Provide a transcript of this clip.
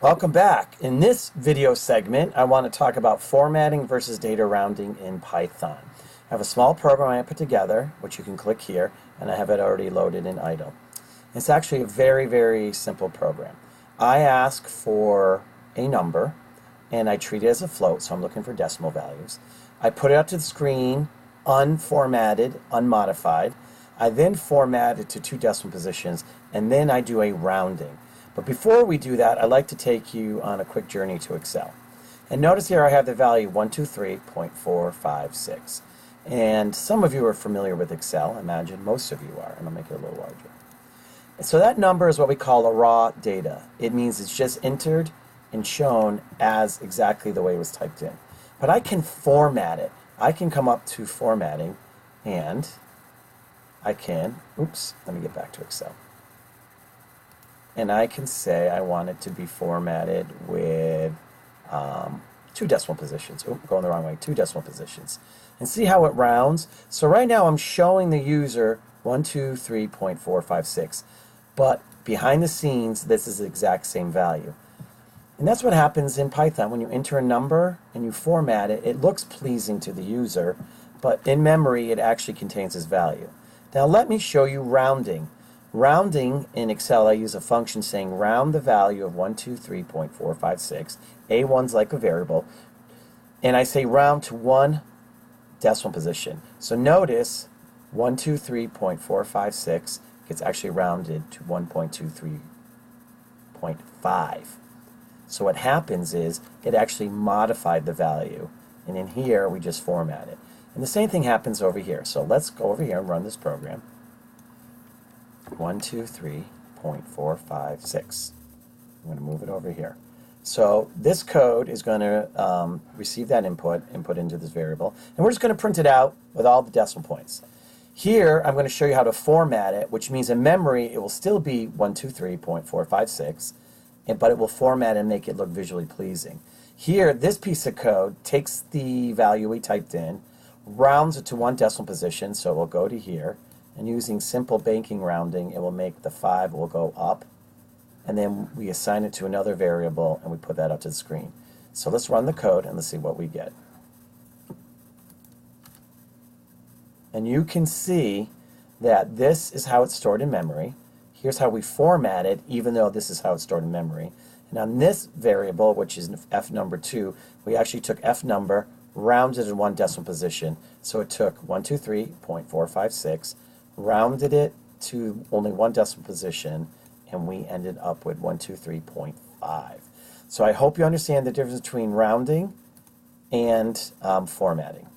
Welcome back. In this video segment, I want to talk about formatting versus data rounding in Python. I have a small program I put together, which you can click here, and I have it already loaded in idle. It's actually a very, very simple program. I ask for a number, and I treat it as a float, so I'm looking for decimal values. I put it up to the screen, unformatted, unmodified. I then format it to 2 decimal positions, and then I do a rounding. But before we do that, I'd like to take you on a quick journey to Excel. And notice here I have the value 123.456. And some of you are familiar with Excel. I imagine most of you are, and I'll make it a little larger. And so that number is what we call a raw data. It means it's just entered and shown as exactly the way it was typed in. But I can format it. I can come up to formatting, and I can, let me get back to Excel. And I can say I want it to be formatted with 2 decimal positions. Going the wrong way, 2 decimal positions. And see how it rounds? So right now I'm showing the user 123.456. But behind the scenes, this is the exact same value. And that's what happens in Python. When you enter a number and you format it, it looks pleasing to the user, but in memory it actually contains this value. Now let me show you rounding. Rounding in Excel, I use a function saying round the value of 123.456. A1's like a variable. And I say round to 1 decimal position. So notice 123.456 gets actually rounded to 1.23.5. So what happens is it actually modified the value. And in here, we just format it. And the same thing happens over here. So let's go over here and run this program. 123.456. I'm going to move it over here. So this code is going to receive that input into this variable, and we're just going to print it out with all the decimal points. Here I'm going to show you how to format it, which means in memory it will still be 123.456, but it will format and make it look visually pleasing. Here, this piece of code takes the value we typed in, rounds it to 1 decimal position, so it will go to here. And using simple banking rounding, it will make the 5 will go up, and then we assign it to another variable and we put that up to the screen. So let's run the code and let's see what we get. And you can see that this is how it's stored in memory. Here's how we format it, even though this is how it's stored in memory. And on this variable, which is f number 2, we actually took f number, rounded in 1 decimal position. So it took 123.456, rounded it to only 1 decimal position, and we ended up with 123.5. So I hope you understand the difference between rounding and formatting.